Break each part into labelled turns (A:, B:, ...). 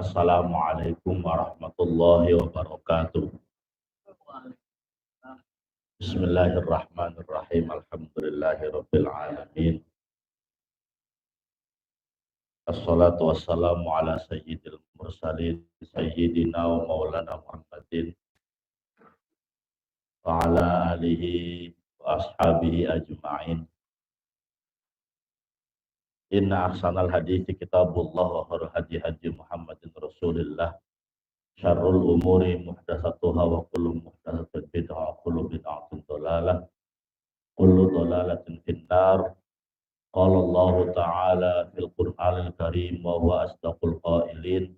A: Assalamualaikum warahmatullahi wabarakatuh. Bismillahirrahmanirrahim. Alhamdulillahirabbil alamin. Assalatu wassalamu ala sayyidil mursalin sayyidina wa maulana Muhammadin wa ala alihi wa ashabihi ajma'in. Inna ahsanal hadithi kitabullah wa khairul hadi hadi Muhammadin Rasulillah. Syarrul umuri muhdatsatuha wa kullu muhdatsatin bid'ah wa kullu bid'atin dhalalah. Kullu dhalalatin finnar. Qala Allah Ta'ala fil Qur'anil Karim wa huwa asdaqul qailin.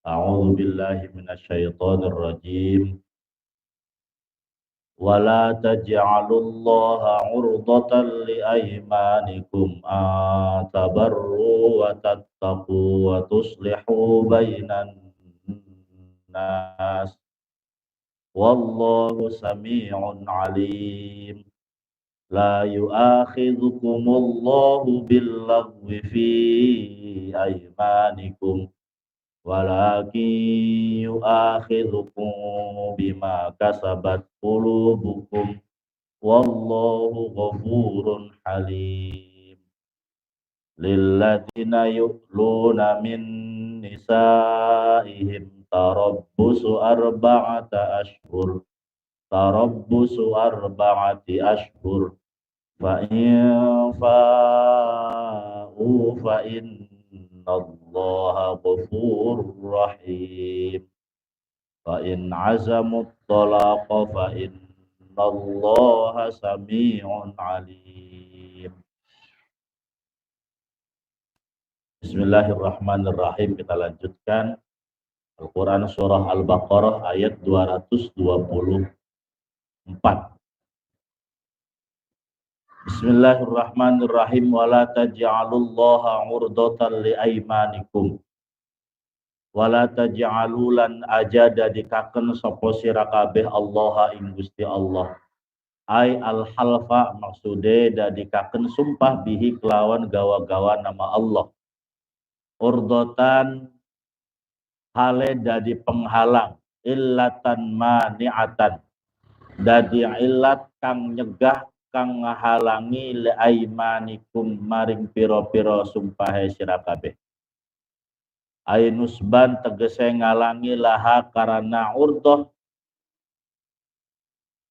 A: A'udzu billahi minasy syaithanir rajim. Wa la taj'alullaha 'urdatan li aymanikum an tabarru wa tattaqu wa tuslihu bainan nas. Wallahu sami'un 'alim. La yu'akhidhukumullahu billaghwi fi aymanikum walakin yu'akhidhukum bima kasabat qulubukum wallahu ghafurun halim. Lilladzina yu'luna min nisaihim tarabbusu arba'ati ashhur fa'in fa'u fa'innallaha ghafurur rahim. Fa'in azamut talaqa fa'innallaha sami'un alim. Bismillahirrahmanirrahim. Kita lanjutkan Al-Quran Surah Al-Baqarah ayat 224. Bismillahirrahmanirrahim. Wala taj'alullaha 'urdatan li aymanikum. Wala taj'alulan aja dadikaken sapa sira kabeh Allah ing Gusti Allah. Ai al-halfa maksude dadikaken sumpah bihi kelawan gawa-gawa nama Allah. Urdatan hale dadi penghalang, illatan mani'atan dadi illat kang nyegah kang ngahalangi li aymanikum maring pira-pira sumpahe sira kabeh. Ainusban tegese ngalangi laha karana urdah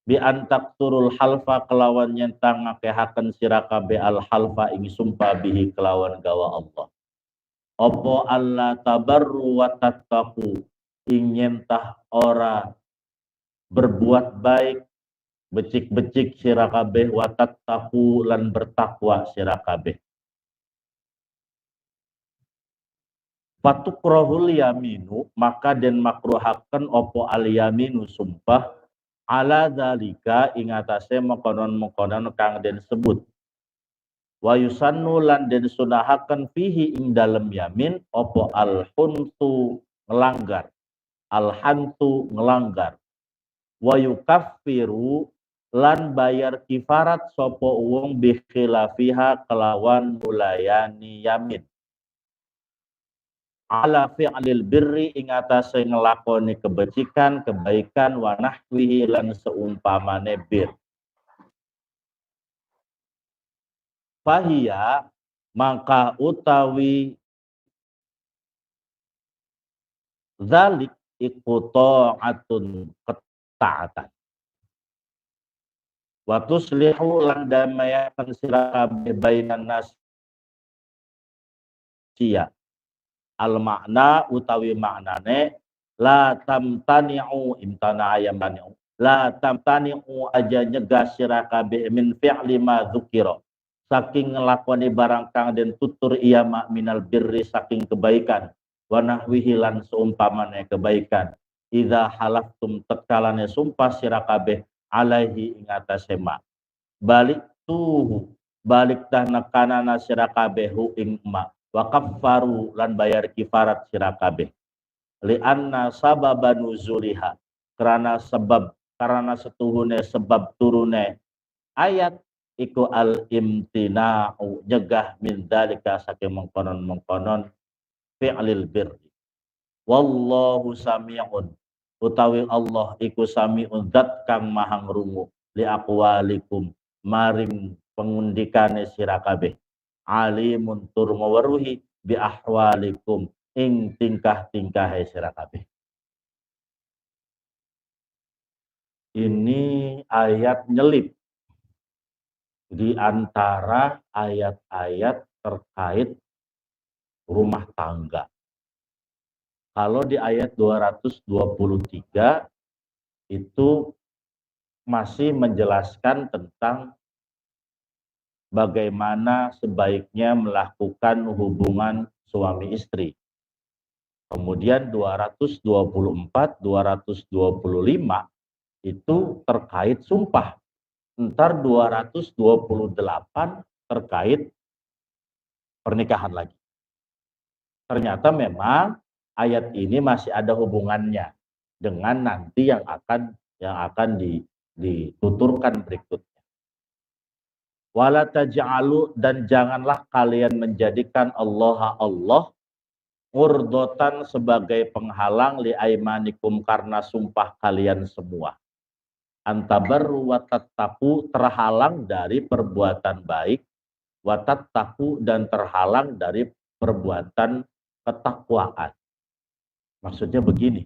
A: bi antak turul halfa kelawan nyentang ngakehaken sira kabeh al halfa ing sumpah bihi kelawan gawa Allah. Opo Allah tabarru wa tattaqu ing nyentah ora berbuat baik becik-becik sira kabeh wa tattaqu lan bertakwa sira kabeh. Fatukrahul yaminu maka den makruhaken opo al yaminu sumpah ala zalika ing atase mengkonon-mengkonon kang den sebut. Wa yusannu lan den sunahaken fihi ing dalem yamin opo al huntu ngelanggar, al hantu ngelanggar. Wa yukaffiru lan bayar kifarat sopo wong bi khilafiha kelawan mulayani yamin. Ala fi'lil birri ing atase ngelakoni kebecikan, kebaikan wa nahwihi lan seumpamane bir. Fahiya maka utawi zalik iku ta'atun ketaatan. Wa tuslihu lan damayaken sira kabeh bainan nas sia. Al makna utawi maknane la tamtani'u imtana ayamani'u la tamtani'u aja nyegah sira kabeh min fi'li ma dzukira saking ngelakoni barang kang den tutur iya mak minal birri saking kebaikan wa nahwihi lan seumpamane kebaikan idza halaftum tekalane sumpah sira kabeh alaihi ing atase ma balik tah nekanana sira kabeh hu ing ma wa kaffaru lan bayar kifarat sira kabeh li anna sababan nuzuliha karena setuhune sebab turune ayat iku al imtina'u nyegah min dalika saking mengkonon fi'lil birri. Wallahu sami'un utawi Allah iku sami'un zat kang maha ngrungu li aqwalikum maring pengundikane sira kabeh. Alimun tur maweruhi bi ahwalikum ing tingkah-tingkahe sira kabeh. Ini ayat nyelip di antara ayat-ayat terkait rumah tangga. Kalau di ayat 223 itu masih menjelaskan tentang bagaimana sebaiknya melakukan hubungan suami istri. Kemudian 224, 225 itu terkait sumpah. Ntar 228 terkait pernikahan lagi. Ternyata memang ayat ini masih ada hubungannya dengan nanti yang akan dituturkan berikutnya. Wala taj'alu dan janganlah kalian menjadikan Allah urdotan sebagai penghalang li aimanikum karena sumpah kalian semua. Antabarru wa tattaqu terhalang dari perbuatan baik, wa tattaqu dan terhalang dari perbuatan ketakwaan. Maksudnya begini,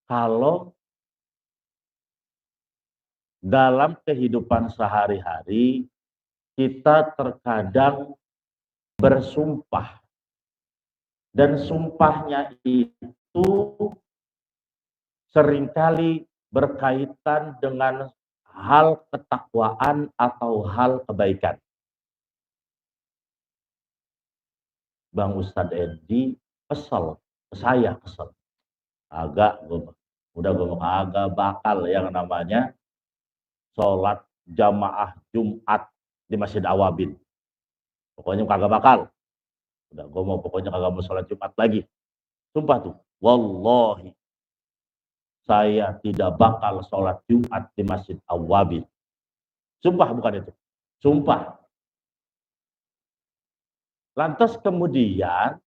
A: kalau dalam kehidupan sehari-hari kita terkadang bersumpah dan sumpahnya itu seringkali berkaitan dengan hal ketakwaan atau hal kebaikan. Bang Ustadz Edi kesel, saya kesel. Agak bakal yang namanya sholat jamaah Jumat di Masjid Awabin. Pokoknya kagak bakal. Pokoknya kagak mau sholat Jumat lagi. Sumpah tuh, wallahi saya tidak bakal sholat Jumat di Masjid Awabin. Sumpah bukan itu. Sumpah. Lantas kemudian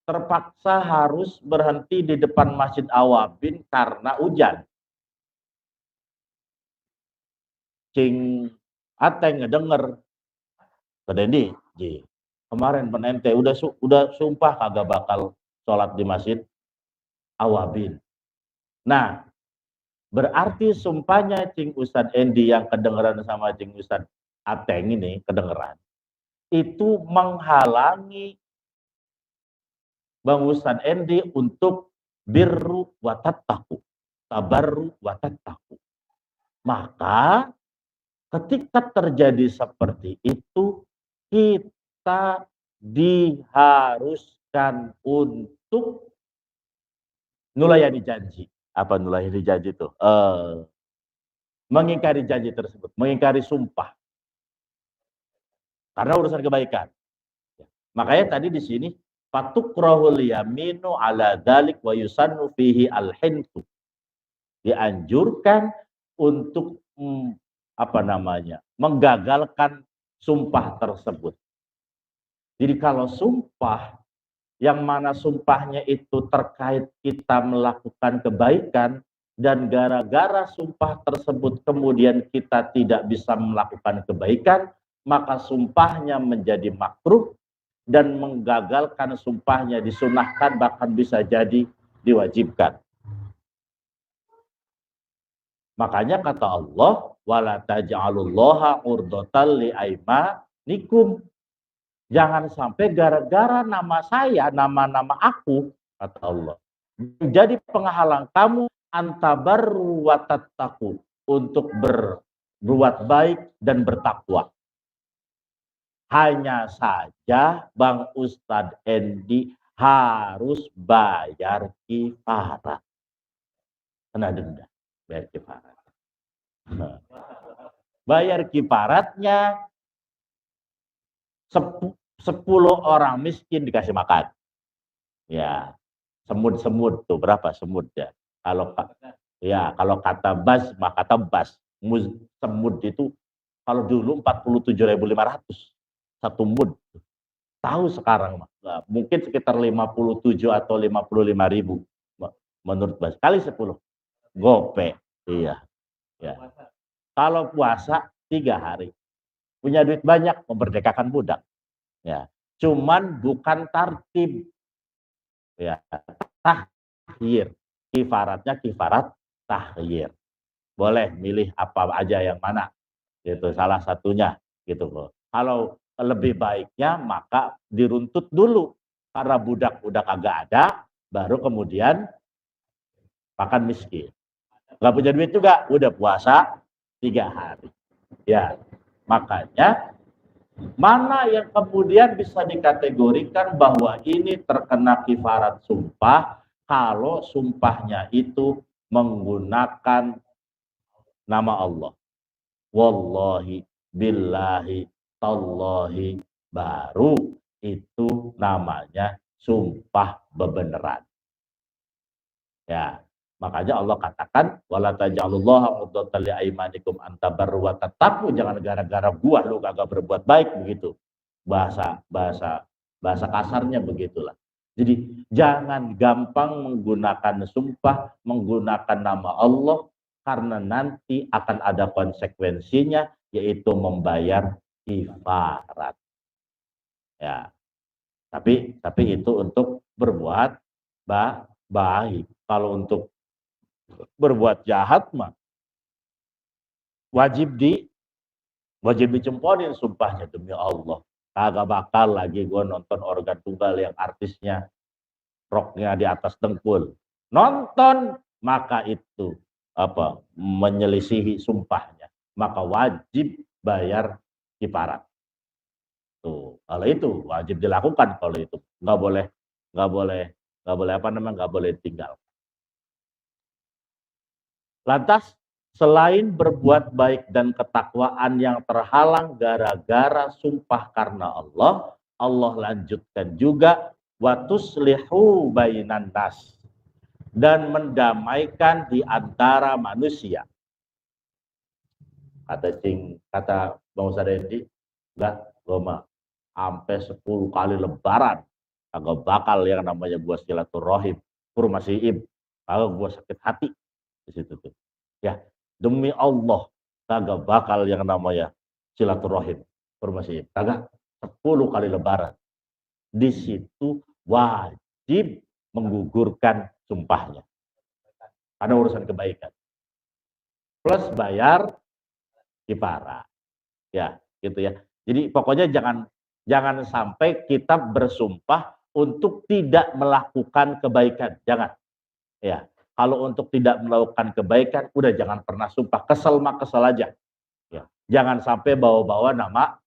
A: terpaksa harus berhenti di depan Masjid Awabin karena hujan. Cing Ateng ngedenger. Kedendi, kemarin penente udah sumpah kagak bakal sholat di Masjid Awabin. Nah, berarti sumpahnya Cing Ustadz Endi yang kedengeran sama Cing Ustadz Ateng ini kedengeran. Itu menghalangi Bang Ustadz Endi untuk birru wa tattaqu, tabarru wa tattaqu. Maka ketika terjadi seperti itu, kita diharuskan untuk nulayani janji. Apa nulayani janji itu? Mengingkari janji tersebut, mengingkari sumpah. Karena urusan kebaikan. Makanya tadi di sini fatukrahul yaminu ala dzalik wa yusannu fihi al-hintu. Dianjurkan untuk menggagalkan sumpah tersebut. Jadi kalau sumpah yang mana sumpahnya itu terkait kita melakukan kebaikan dan gara-gara sumpah tersebut kemudian kita tidak bisa melakukan kebaikan, maka sumpahnya menjadi makruh dan menggagalkan sumpahnya disunahkan bahkan bisa jadi diwajibkan. Makanya kata Allah, wala taj'alullaha urdatan li aimanikum. Jangan sampai gara-gara nama saya, nama-nama aku, kata Allah, menjadi penghalang kamu antabarru wa tattaqu untuk berbuat baik dan bertakwa. Hanya saja Bang Ustadz Endi harus bayar kifarat. Kena denda, bayar kifarat. Bayar kifaratnya 10 orang miskin dikasih makan. Ya, semut-semut tuh berapa semut ya? Kalau kata bas, maka kata bas. Semut itu Kalau dulu 47.500 satu mud. Tahu sekarang nah, mungkin sekitar 57 atau 55.000 menurut Bas. Kali 10 gope. Iya. Ya. Kalau puasa 3 hari. Punya duit banyak memerdekakan budak. Ya. Cuman bukan tartib. Ya. Tahyir. Kifaratnya kifarat tahyir. Boleh milih apa aja yang mana. Itu salah satunya gitu loh. Kalau lebih baiknya maka diruntut dulu karena budak-budak agak ada, baru kemudian makan miskin. Nggak punya duit juga, udah puasa 3 hari. Ya, makanya mana yang kemudian bisa dikategorikan bahwa ini terkena kifarat sumpah kalau sumpahnya itu menggunakan nama Allah. Wallahi, billahi, tallahi, baru itu namanya sumpah bebeneran. Ya, makanya Allah katakan wala taj'alullaha urdatan li aymanikum antabarru wa tattaqu, jangan gara-gara gua lu kagak berbuat baik begitu. Bahasa kasarnya begitulah. Jadi jangan gampang menggunakan sumpah, menggunakan nama Allah karena nanti akan ada konsekuensinya yaitu membayar kifarat. Ya. Tapi itu untuk berbuat baik. Kalau untuk berbuat jahat mah wajib dicemponin sumpahnya demi Allah. Kagak bakal lagi gue nonton organ tunggal yang artisnya roknya di atas dengkul. Nonton maka itu menyelisihi sumpahnya. Maka wajib bayar kifarat. Tuh, kalau itu wajib dilakukan kalau itu. Nggak boleh tinggal. Lantas selain berbuat baik dan ketakwaan yang terhalang gara-gara sumpah karena Allah, Allah lanjutkan juga watuslihu bainan nas, dan mendamaikan di antara manusia. Kata Bang Sadendi, enggak, gua sampai 10 kali lebaran kagak bakal yang namanya gua silaturahim kur masih kagak gua sakit hati di situ tuh. Ya, demi Allah kagak bakal yang namanya silaturahim kur masih kagak 10 kali lebaran. Di situ wajib menggugurkan sumpahnya. Karena urusan kebaikan. Plus bayar kifarat. Ya, gitu ya. Jadi pokoknya jangan sampai kita bersumpah untuk tidak melakukan kebaikan. Jangan. Ya. Kalau untuk tidak melakukan kebaikan, udah jangan pernah sumpah. Kesel mah kesel aja. Ya. Jangan sampai bawa-bawa nama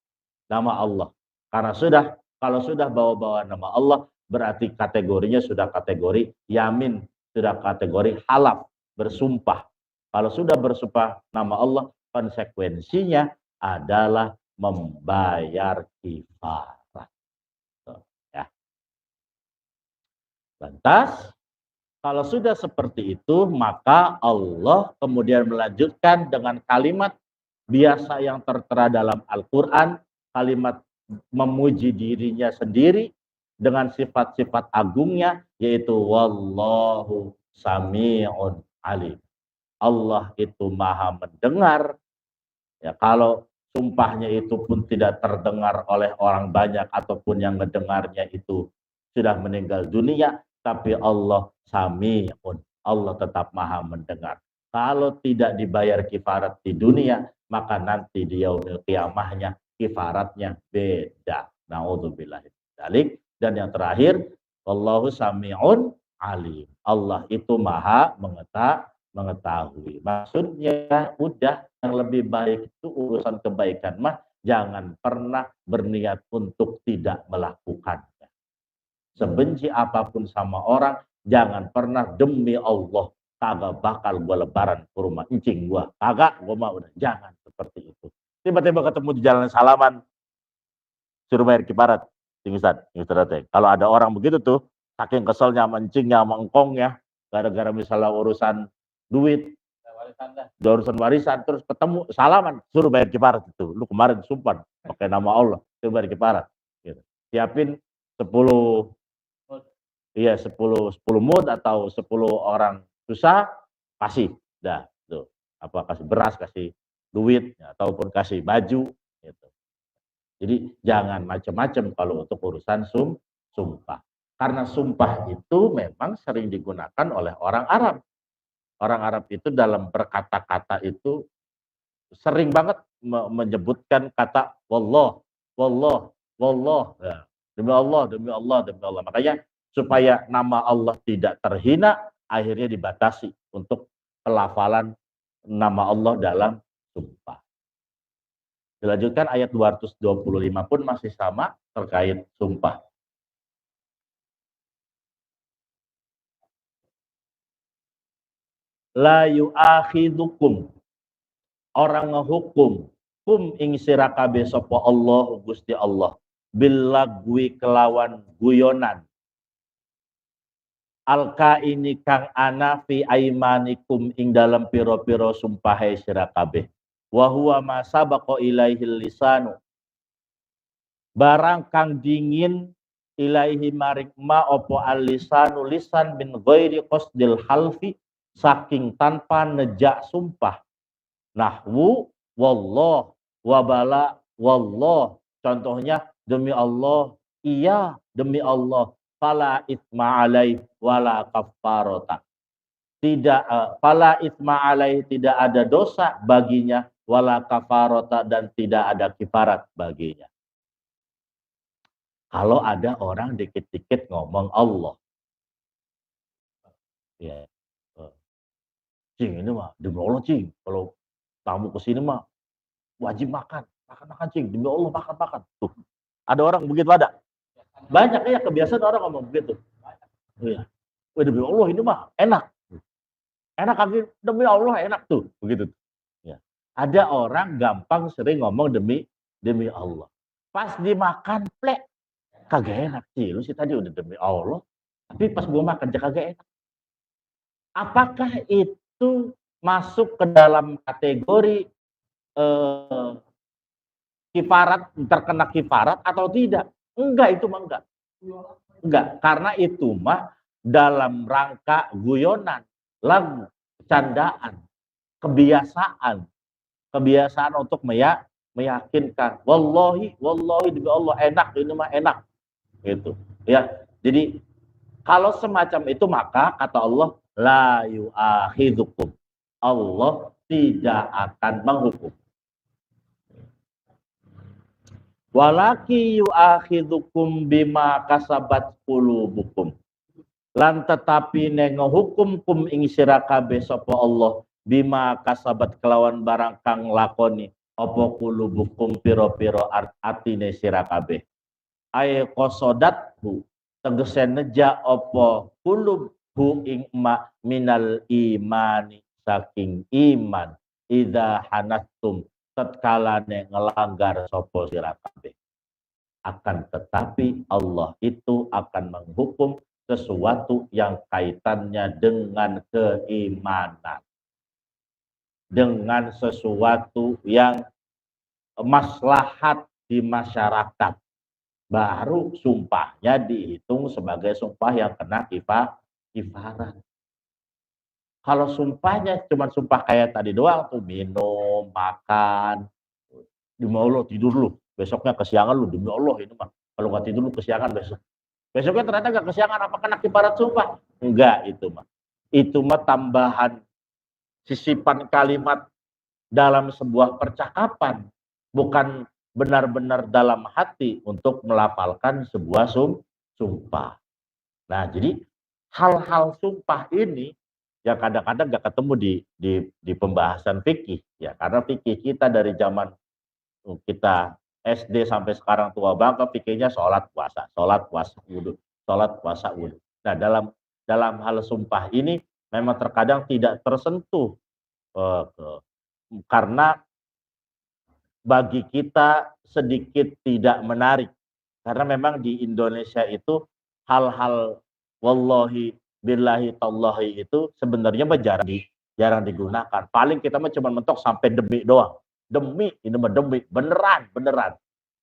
A: Allah. Karena kalau sudah bawa-bawa nama Allah, berarti kategorinya sudah kategori yamin, sudah kategori halaf, bersumpah. Kalau sudah bersumpah nama Allah, konsekuensinya adalah membayar kifarat. Ya. Lantas, kalau sudah seperti itu, maka Allah kemudian melanjutkan dengan kalimat biasa yang tertera dalam Al-Quran, kalimat memuji dirinya sendiri dengan sifat-sifat agungnya, yaitu wallahu sami'un alim. Allah itu maha mendengar. Ya, kalau sumpahnya itu pun tidak terdengar oleh orang banyak ataupun yang mendengarnya itu sudah meninggal dunia, tapi Allah sami'un. Allah tetap maha mendengar. Kalau tidak dibayar kifarat di dunia, maka nanti di yaumil qiyamahnya kifaratnya beda. Na'udzubillah dzalik. Dan yang terakhir, Allahu sami'un alim. Allah itu maha mengetahui. Maksudnya udah yang lebih baik itu urusan kebaikan mah jangan pernah berniat untuk tidak melakukannya. Sebenci apapun sama orang, jangan pernah demi Allah kagak bakal gua lebaran ke rumah encing gua. Kagak, gua mah udah jangan seperti itu. Tiba-tiba ketemu di jalan salaman, suruh bayar kifarat. Kalau ada orang begitu tuh, saking keselnya sama encingnya sama engkongnya, gara-gara misalnya urusan duit, urusan warisan, terus ketemu salaman, suruh bayar kifarat itu. Lu kemarin sumpah pakai nama Allah, suruh bayar kifarat. Gitu. Siapin 10 mud atau 10 orang susah, kasih. Dah, tuh. Apa kasih beras, kasih duit, ataupun kasih baju gitu. Jadi jangan macam-macam kalau untuk urusan sumpah. Karena sumpah itu memang sering digunakan oleh orang Arab. Orang Arab itu dalam berkata-kata itu sering banget menyebutkan kata wallah, wallah, wallah. Ya. Demi Allah, demi Allah, demi Allah. Makanya supaya nama Allah tidak terhina, akhirnya dibatasi untuk pelafalan nama Allah dalam sumpah. Dilanjutkan ayat 225 pun masih sama terkait sumpah. La yu'akhidukum, orang ngehukum kum ing sira kabeh sapa Allah Gusti Allah bilagwi kelawan guyonan alka ini kang ana fi aimanikum ing dalam piro-piro sumpahe sira kabeh wa huwa ma sabaqa ilaihil lisanu, barang kang dingin ilaihi maring ma opo al-lisanu lisan min ghairi qasdil halfi, saking tanpa nejak sumpah. Nahwu wallah wabala wallah, contohnya demi Allah, iya demi Allah, fala itsma alaih wala kafarota, tidak fala itsma alaih, tidak ada dosa baginya, wala kafarota, dan tidak ada kifarat baginya. Kalau ada orang dikit-dikit ngomong Allah, ya, cing ini mah demi Allah cing, kalau tamu kesini mah wajib makan cing, demi Allah makan. Tuh, ada orang begitu ada, banyak ya kebiasaan orang ngomong begitu. Iya, demi Allah ini mah enak kaki, demi Allah enak tuh, begitu. Ya, ada orang gampang sering ngomong demi Allah, pas dimakan plek kagak enak sih, lu sih tadi udah demi Allah, tapi pas gua makan kagak enak. Apakah itu masuk ke dalam kategori kifarat, terkena kifarat atau tidak? Enggak, itu mah enggak. Enggak, karena itu mah dalam rangka guyonan, lagu, candaan, kebiasaan untuk meyakinkan. Wallahi demi Allah enak, ini mah enak. Gitu. Ya. Jadi kalau semacam itu maka kata Allah la yu'akhidukum, Allah tidak akan menghukum. Walaki yu'akhidukum bima kasabat qulubukum, lan tetapi ngehukum kum ing sira kabeh sapa Allah bima kasabat kelawan barang kang lakoni apa qulubukum pira-pira atine sira kabeh. Ay qasadathu, tegese neja apa qulubhu ing ma minal imani, saking iman, idza hanastum, tatkalane ngelanggar sapa sira kabeh. Akan tetapi Allah itu akan menghukum sesuatu yang kaitannya dengan keimanan, dengan sesuatu yang maslahat di masyarakat, baru sumpahnya dihitung sebagai sumpah yang kena kifarat. Kalau sumpahnya cuma sumpah kayak tadi doang tuh, minum, makan, demi Allah tidur lu, besoknya kesiangan lu, demi Allah ini mah, kalau nggak tidur lu kesiangan besoknya ternyata nggak kesiangan, apa kena kifarat sumpah? Enggak, itu mah tambahan sisipan kalimat dalam sebuah percakapan, bukan benar-benar dalam hati untuk melafalkan sebuah sumpah. Nah, jadi hal-hal sumpah ini yang kadang-kadang nggak ketemu di pembahasan fikih, ya, karena fikih kita dari zaman kita SD sampai sekarang tua bangka, fikihnya sholat puasa wudhu, Nah, dalam hal sumpah ini memang terkadang tidak tersentuh karena bagi kita sedikit tidak menarik, karena memang di Indonesia itu hal-hal wallahi billahi tallahi itu sebenarnya jarang jarang digunakan. Paling kita mah cuma mentok sampai demi doang. Demi, ini mah demi, beneran.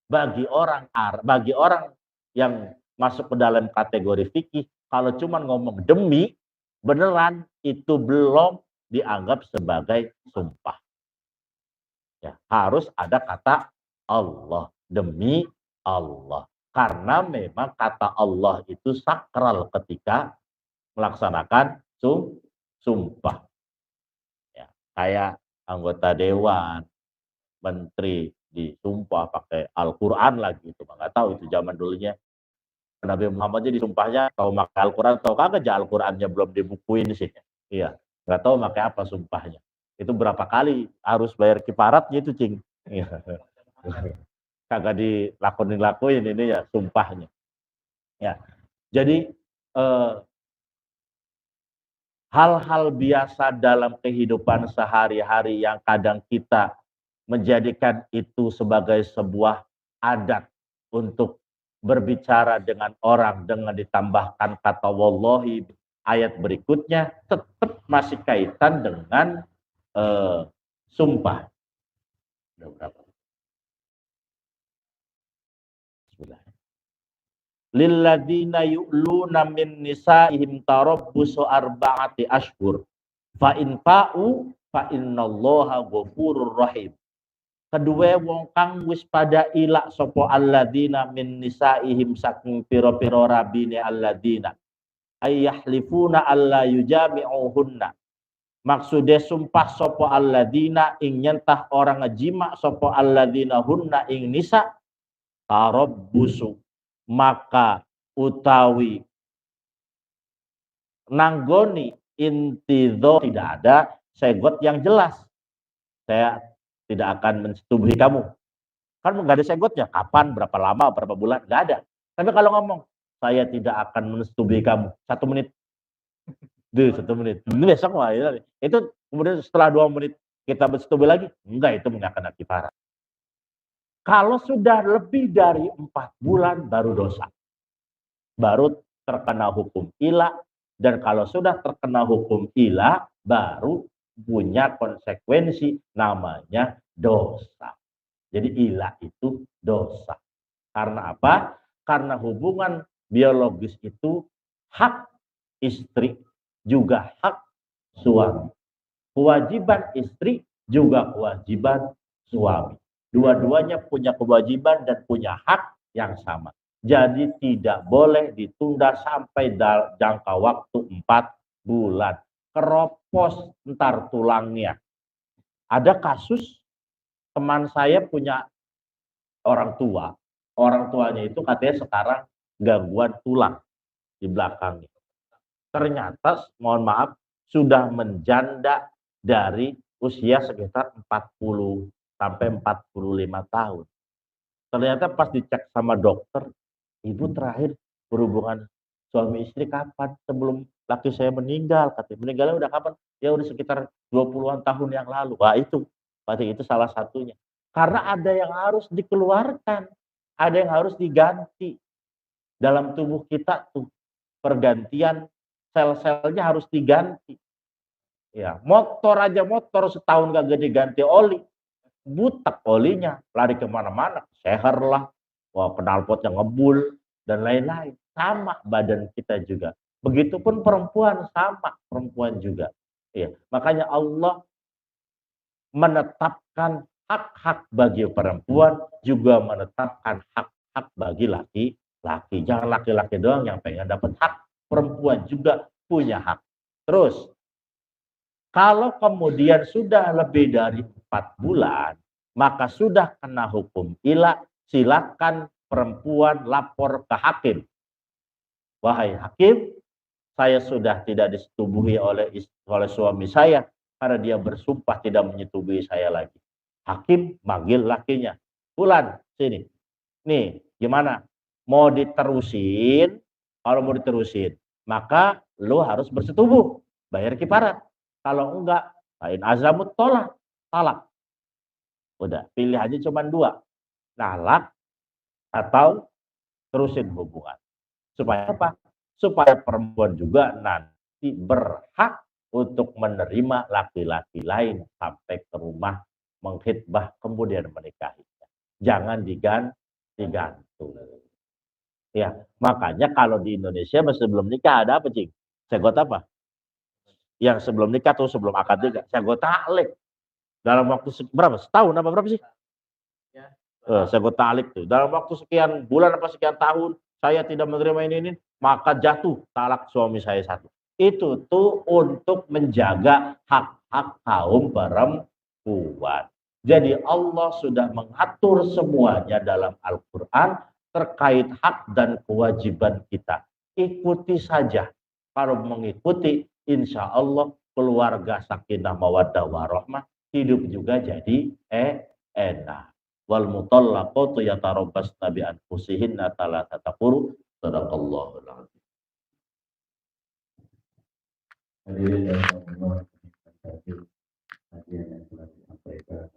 A: Bagi orang yang masuk ke dalam kategori fikih, kalau cuma ngomong demi, beneran, itu belum dianggap sebagai sumpah. Ya, harus ada kata Allah, demi Allah. Karena memang kata Allah itu sakral ketika melaksanakan sumpah. Ya, kayak anggota dewan, menteri disumpah pakai Al-Quran lagi itu, nggak tahu itu zaman dulunya Nabi Muhammad aja disumpahnya tahu pakai Al-Quran atau kagak aja Al-Qurannya belum dibukuin sih. Iya, nggak tahu pakai apa sumpahnya. Itu berapa kali harus bayar kifaratnya itu, Cing. Iya. Kagak dilakuin ini ya sumpahnya. Ya. Jadi hal-hal biasa dalam kehidupan sehari-hari yang kadang kita menjadikan itu sebagai sebuah adat untuk berbicara dengan orang dengan ditambahkan kata wallahi ayat berikutnya tetap masih kaitan dengan sumpah. Udah berapa? Bismillah. Lilladzina yu'luna min nisaihim tarabbusu arba'ati ashhur fa in fa'u fa innallaha ghafurur rahim. Kedua wong kang wis pada ilak sapa alladzina min nisaihim saking pira-pira rabine alladzina ayyahlifuna alla yujami'uhunna. Maksude sumpah sapa alladzina ing nyentah orang ngejima sapa alladzina hunna ing nisa tarabbusu, maka utawi nanggoni intidho, tidak ada segot yang jelas. Saya tidak akan mensetubuhi kamu. Kan nggak ada segotnya. Kapan, berapa lama, berapa bulan, nggak ada. Tapi kalau ngomong, saya tidak akan mensetubuhi kamu. 1 menit. 1 menit. Ini besok lah. Itu kemudian setelah 2 menit kita bersetubuhi lagi. Enggak, itu mengenakan kifarat. Kalau sudah lebih dari 4 bulan baru dosa. Baru terkena hukum ila. Dan kalau sudah terkena hukum ila, baru punya konsekuensi namanya dosa. Jadi ila itu dosa. Karena apa? Karena hubungan biologis itu hak istri juga hak suami. Kewajiban istri juga kewajiban suami. Dua-duanya punya kewajiban dan punya hak yang sama. Jadi tidak boleh ditunda sampai jangka waktu 4 bulan. Keropos ntar tulangnya. Ada kasus teman saya punya orang tua. Orang tuanya itu katanya sekarang gangguan tulang di belakangnya. Ternyata, mohon maaf, sudah menjanda dari usia sekitar 40 sampai 45 tahun. Ternyata pas dicek sama dokter, ibu terakhir berhubungan suami istri kapan? Sebelum laki saya meninggal. Katanya meninggalnya udah kapan? Ya udah sekitar 20-an tahun yang lalu. Wah itu, berarti itu salah satunya. Karena ada yang harus dikeluarkan, ada yang harus diganti. Dalam tubuh kita tuh pergantian sel-selnya harus diganti. Ya, motor aja motor setahun gak diganti oli, butek olinya, lari kemana-mana, seher lah, wah knalpotnya ngebul dan lain-lain. Sama badan kita juga. Begitupun perempuan sama, perempuan juga. Ya, makanya Allah menetapkan hak-hak bagi perempuan, juga menetapkan hak-hak bagi laki-laki. Jangan laki-laki doang yang pengen dapat hak, perempuan juga punya hak. Terus, kalau kemudian sudah lebih dari 4 bulan, maka sudah kena hukum ila, silakan perempuan lapor ke hakim. Wahai hakim, saya sudah tidak disetubuhi oleh suami saya karena dia bersumpah tidak menyetubuhi saya lagi. Hakim manggil lakinya. Fulan, sini. Nih, gimana? Mau diterusin? Kalau mau diterusin, maka lo harus bersetubuh, bayar kifarat. Kalau enggak, lain azamut tolak, talak. Udah, pilihannya cuma 2. Talak atau terusin hubungan. Supaya apa? Supaya perempuan juga nanti berhak untuk menerima laki-laki lain sampai ke rumah mengkhitbah kemudian menikahinya. Jangan digantung. Ya, makanya kalau di Indonesia sebelum nikah ada apa, Cing? Segot apa? Yang sebelum nikah tuh sebelum akad nikah, segot taklek. Dalam waktu berapa? Setahun apa berapa sih? Segot taklek tuh. Dalam waktu sekian bulan apa sekian tahun saya tidak menerima ini, maka jatuh talak suami saya satu. Itu tuh untuk menjaga hak-hak kaum perempuan. Jadi Allah sudah mengatur semuanya dalam Al-Quran terkait hak dan kewajiban kita. Ikuti saja. Kalau mengikuti, insya Allah keluarga sakinah mawaddah warahmah hidup juga jadi enak. Wal mutallaqatu yatarabbasna bi anfusihinna thalathata quru. Sadaqallahul azim. Hadirin yang Allah, kajian yang telah disampaikan